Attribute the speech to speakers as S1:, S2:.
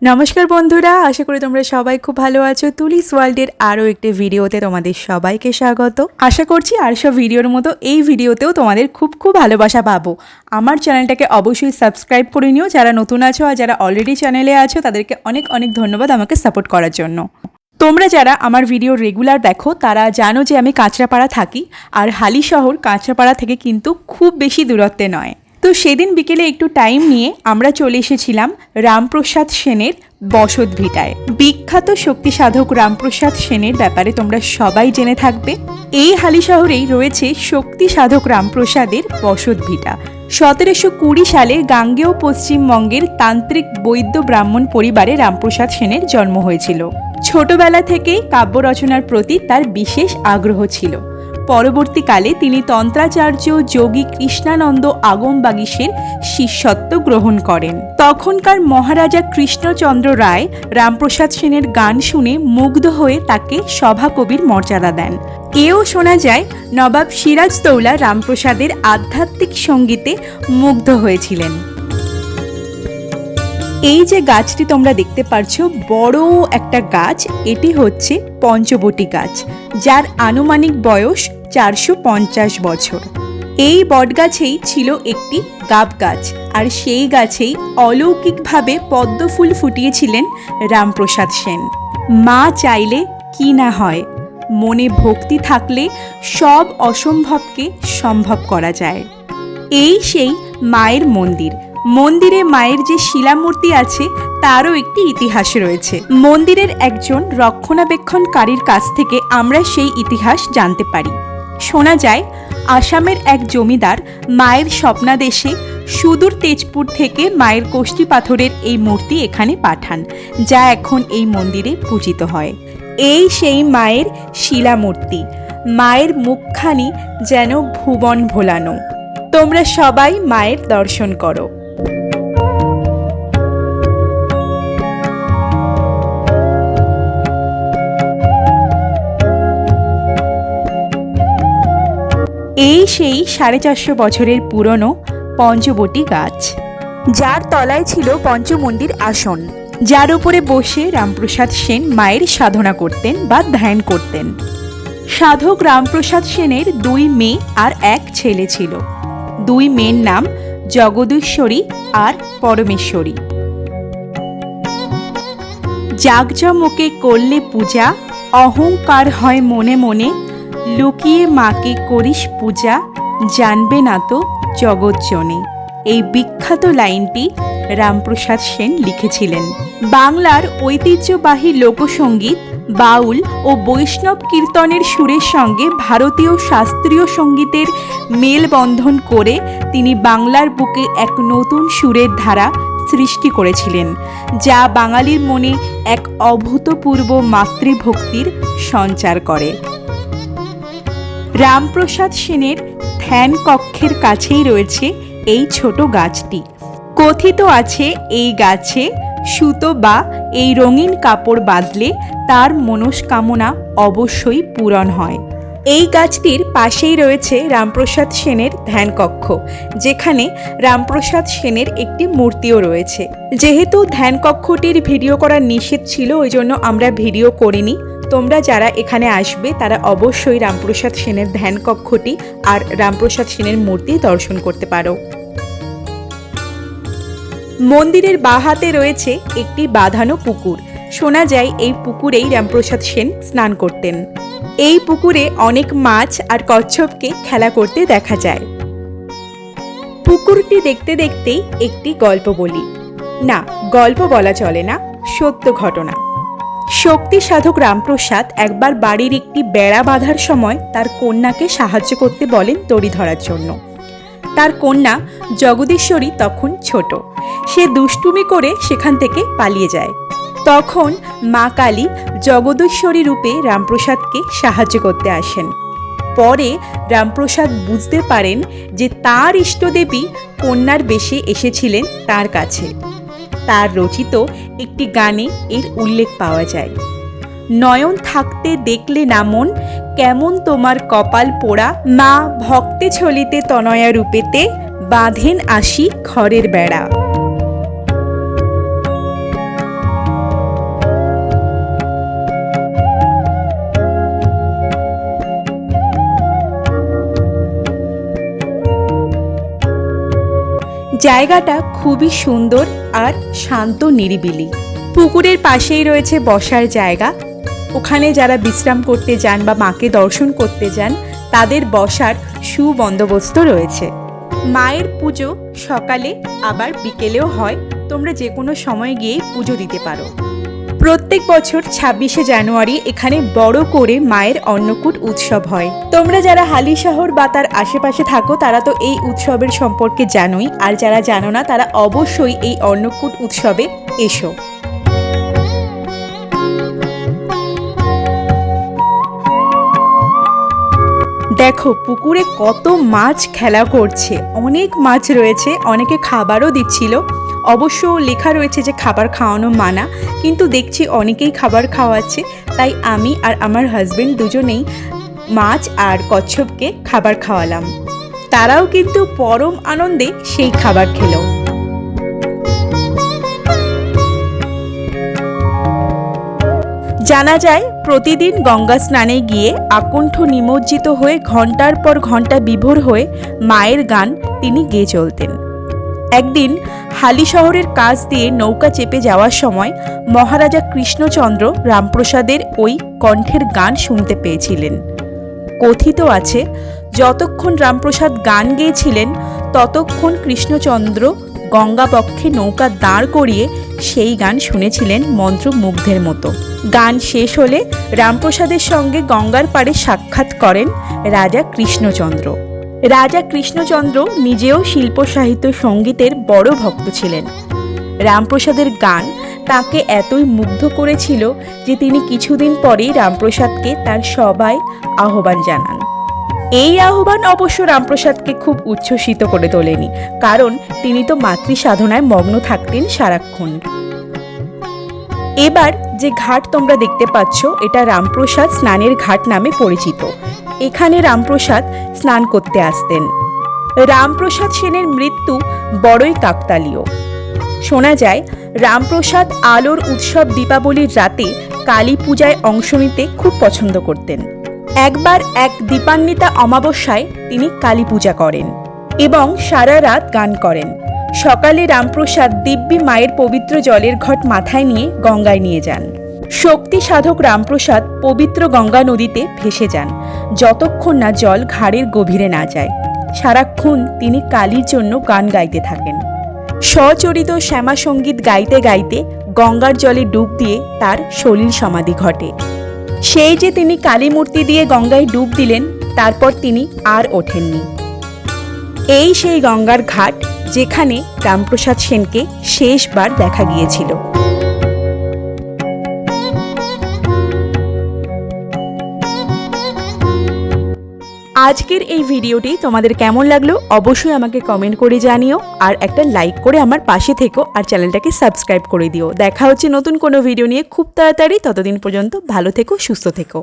S1: নমস্কার বন্ধুরা, আশা করি তোমরা সবাই খুব ভালো আছো। তুলিস ওয়ার্ল্ডের আরও একটি ভিডিওতে তোমাদের সবাইকে স্বাগত। আশা করছি আর সব ভিডিওর মতো এই ভিডিওতেও তোমাদের খুব ভালোবাসা পাবো। আমার চ্যানেলটাকে অবশ্যই সাবস্ক্রাইব করে নিও যারা নতুন আছো, আর যারা অলরেডি চ্যানেলে আছো তাদেরকে অনেক ধন্যবাদ আমাকে সাপোর্ট করার জন্য। তোমরা যারা আমার ভিডিও রেগুলার দেখো তারা জানো যে আমি কাঁচরাপাড়া থাকি, আর হালিশহর কাঁচরাপাড়া থেকে কিন্তু খুব বেশি দূরত্বে নয়। তো সেদিন বিকেলে একটু টাইম নিয়ে আমরা চলে এসেছিলাম রামপ্রসাদ সেনের বসত ভিটায়। বিখ্যাত শক্তি সাধক রামপ্রসাদ সেনের ব্যাপারে তোমরা সবাই জেনে থাকবে। এই হালিশহরেই রয়েছে শক্তি সাধক রামপ্রসাদের বসত ভিটা। 1720 সালে গাঙ্গেয় পশ্চিমবঙ্গের তান্ত্রিক বৈদ্য ব্রাহ্মণ পরিবারে রামপ্রসাদ সেনের জন্ম হয়েছিল। ছোটবেলা থেকেই কাব্য রচনার প্রতি তার বিশেষ আগ্রহ ছিল। পরবর্তীকালে তিনি তন্ত্রাচার্য যোগী কৃষ্ণানন্দ আগমবাগীশের শিষ্যত্ব গ্রহণ করেন। তখনকার মহারাজা কৃষ্ণচন্দ্র রায় রামপ্রসাদ সেনের গান শুনে মুগ্ধ হয়ে তাকে সভাকবির মর্যাদা দেন। এও শোনা যায় নবাব সিরাজদৌলা রামপ্রসাদের আধ্যাত্মিক সঙ্গীতে মুগ্ধ হয়েছিলেন। এই যে গাছটি তোমরা দেখতে পাচ্ছ, বড় একটা গাছ, এটি হচ্ছে পঞ্চবটী গাছ, যার আনুমানিক বয়স 450 বছর। এই বটগাছেই ছিল একটি গাব গাছ, আর সেই গাছেই অলৌকিকভাবে পদ্মফুল ফুটিয়েছিলেন রামপ্রসাদ সেন। মা চাইলে কি না হয়, মনে ভক্তি থাকলে সব অসম্ভবকে সম্ভব করা যায়। এই সেই মায়ের মন্দির। মন্দিরে মায়ের যে শিলামূর্তি আছে তারও একটি ইতিহাস রয়েছে। মন্দিরের একজন রক্ষণাবেক্ষণকারীর কাছ থেকে আমরা সেই ইতিহাস জানতে পারি। শোনা যায় আসামের এক জমিদার মায়ের স্বপ্নাদেশে সুদূর তেজপুর থেকে মায়ের কোষ্ঠী পাথরের এই মূর্তি এখানে পাঠান, যা এখন এই মন্দিরে পূজিত হয়। এই সেই মায়ের শিলামূর্তি। মায়ের মুখখানি যেন ভুবন ভোলানো। তোমরা সবাই মায়ের দর্শন করো। এই সেই 450 বছরের পুরনো পঞ্চবটী গাছ, যার তলায় ছিল পঞ্চমন্দির আসন, যার উপরে বসে রামপ্রসাদ সেন মায়ের সাধনা করতেন বা ধ্যান করতেন। সাধক রামপ্রসাদ সেনের 2 মেয়ে আর 1 ছেলে ছিল। 2 মেয়ের নাম জগদীশ্বরী আর পরমেশ্বরী। জাঁকজমকে করলে পূজা, অহংকার হয় মনে মনে, লুকিয়ে মাকে করিস পূজা, জানবে না তো জগৎজনে। এই বিখ্যাত লাইনটি রামপ্রসাদ সেন লিখেছিলেন। বাংলার ঐতিহ্যবাহী লোকসঙ্গীত, বাউল ও বৈষ্ণব কীর্তনের সুরের সঙ্গে ভারতীয় শাস্ত্রীয় সঙ্গীতের মেলবন্ধন করে তিনি বাংলার বুকে এক নতুন সুরের ধারা সৃষ্টি করেছিলেন, যা বাঙালির মনে এক অভূতপূর্ব মাতৃভক্তির সঞ্চার করে। রামপ্রসাদ সেনের ধ্যান কক্ষের কাছেই রয়েছে এই ছোট গাছটি। কথিত আছে এই গাছে সুতো বা এই রঙিন কাপড় বাঁধলে তার মনস্কামনা অবশ্যই পূরণ হয়। এই গাছটির পাশেই রয়েছে রামপ্রসাদ সেনের ধ্যান কক্ষ, যেখানে রামপ্রসাদ সেনের একটি মূর্তিও রয়েছে। যেহেতু ধ্যান কক্ষটির ভিডিও করা নিষেধ ছিল, ওই জন্য আমরা ভিডিও করিনি। তোমরা যারা এখানে আসবে তারা অবশ্যই রামপ্রসাদ সেনের ধ্যান কক্ষটি আর রামপ্রসাদ সেনের মূর্তি দর্শন করতে পারো। মন্দিরের বাঁ হাতে রয়েছে একটি বাঁধানো পুকুর। শোনা যায় এই পুকুরেই রামপ্রসাদ সেন স্নান করতেন। এই পুকুরে অনেক মাছ আর কচ্ছপকে খেলা করতে দেখা যায়। পুকুরটি দেখতে দেখতেই একটি গল্প বলি। না, গল্প বলা চলে না, সত্য ঘটনা। শক্তি সাধক রামপ্রসাদ একবার বাড়ির একটি বেড়া বাঁধার সময় তার কন্যাকে সাহায্য করতে বলেন দড়ি ধরার জন্য। তার কন্যা জগদীশ্বরী তখন ছোট। সে দুষ্টুমি করে সেখান থেকে পালিয়ে যায়। তখন মা কালী জগদীশ্বরী রূপে রামপ্রসাদকে সাহায্য করতে আসেন। পরে রামপ্রসাদ বুঝতে পারেন যে তার ইষ্টদেবী কন্যার বেশে এসেছিলেন তার কাছে। তার রচিত একটি গানে এর উল্লেখ পাওয়া যায়। নয়ন থাকতে দেখলে না মন, কেমন তোমার কপাল পোড়া, মা ভক্তে ছলিতে তনয়া রূপেতে, বাঁধেন আসি ঘরের বেড়া। জায়গাটা খুবই সুন্দর আর শান্ত নিরিবিলি। পুকুরের পাশেই রয়েছে বসার জায়গা। ওখানে যারা বিশ্রাম করতে যান বা মাকে দর্শন করতে যান তাদের বসার সুবন্দোবস্ত রয়েছে। মায়ের পুজো সকালে আবার বিকেলেও হয়, তোমরা যে কোনো সময় গিয়ে পুজো দিতে পারো। প্রত্যেক বছর 26শে জানুয়ারি এখানে বড় করে মায়ের অন্নকূট উৎসব হয়। তোমরা যারা হালিশহর বা তার আশেপাশে থাকো তারা তো এই উৎসবের সম্পর্কে জানোই, আর যারা জানো না তারা অবশ্যই এই অন্নকূট উৎসবে এসো। দেখো পুকুরে কত মাছ খেলা করছে, অনেক মাছ রয়েছে, অনেকে খাবারও দিচ্ছিল। অবশ্য লেখা রয়েছে যে খাবার খাওয়ানো মানা, কিন্তু দেখছি অনেকেই খাবার খাওয়াচ্ছে, তাই আমি আর আমার হাজবেন্ড দুজনেই মাছ আর কচ্ছপকে খাবার খাওয়ালাম। তারাও কিন্তু পরম আনন্দে সেই খাবার খেলো। জানা যায় প্রতিদিন গঙ্গা স্নানে গিয়ে আকণ্ঠ নিমজ্জিত হয়ে ঘন্টার পর ঘন্টা বিভোর হয়ে মায়ের গান তিনি গেয়ে চলতেন। একদিন হালিশহরের কাছ দিয়ে নৌকা চেপে যাওয়ার সময় মহারাজা কৃষ্ণচন্দ্র রামপ্রসাদের ওই কণ্ঠের গান শুনতে পেয়েছিলেন। কথিত আছে যতক্ষণ রামপ্রসাদ গান গেয়েছিলেন ততক্ষণ কৃষ্ণচন্দ্র গঙ্গাবক্ষে নৌকা দাঁড় করিয়ে সেই গান শুনেছিলেন মন্ত্রমুগ্ধের মতো। গান শেষ হলে রামপ্রসাদের সঙ্গে গঙ্গার পাড়ে সাক্ষাৎ করেন রাজা কৃষ্ণচন্দ্র। রাজা কৃষ্ণচন্দ্র নিজেও শিল্প সাহিত্য সঙ্গীতের বড় ভক্ত ছিলেন। রামপ্রসাদের গান তাকে এতই মুগ্ধ করেছিল যে তিনি কিছুদিন পরেই রামপ্রসাদকে তার সভায় আহ্বান জানান। এই আহ্বান অবশ্য রামপ্রসাদকে খুব উচ্ছ্বসিত করে তোলেনি, কারণ তিনি তো মাতৃ সাধনায় মগ্ন থাকতেন সারাক্ষণ। এবার যে ঘাট তোমরা দেখতে পাচ্ছ এটা রামপ্রসাদ স্নানের ঘাট নামে পরিচিত। এখানে রামপ্রসাদ স্নান করতে আসতেন। রামপ্রসাদ সেনের মৃত্যু বড়ই কাকতালীয়। শোনা যায় রামপ্রসাদ আলোর উৎসব দীপাবলির রাতে কালী পূজায় অংশ নিতে খুব পছন্দ করতেন। একবার এক দীপান্বিতা অমাবস্যায় তিনি কালী পূজা করেন এবং সারা রাত গান করেন। সকালে রামপ্রসাদ দিব্যি মায়ের পবিত্র জলের ঘট মাথায় নিয়ে গঙ্গায় নিয়ে যান। শক্তি সাধক রামপ্রসাদ পবিত্র গঙ্গা নদীতে ভেসে যান যতক্ষণ না জল ঘাড়ের গভীরে না যায়। সারাক্ষণ তিনি কালীর জন্য গান গাইতে থাকেন। স্বচরিত শ্যামা সঙ্গীত গাইতে গাইতে গঙ্গার জলে ডুব দিয়ে তার সলিল সমাধি ঘটে। সেই যে তিনি কালী মূর্তি দিয়ে গঙ্গায় ডুব দিলেন, তারপর তিনি আর ওঠেননি। এই সেই গঙ্গার ঘাট যেখানে রামপ্রসাদ সেনকে শেষবার দেখা গিয়েছিল। আজকের এই ভিডিওটি তোমাদের কেমন লাগলো অবশ্যই আমাকে কমেন্ট করে জানিও, আর একটা লাইক করে আমার পাশে থেকো, আর চ্যানেলটাকে সাবস্ক্রাইব করে দিও। দেখা হচ্ছে নতুন কোনো ভিডিও নিয়ে খুব তাড়াতাড়ি। ততদিন পর্যন্ত ভালো থেকো, সুস্থ থেকো।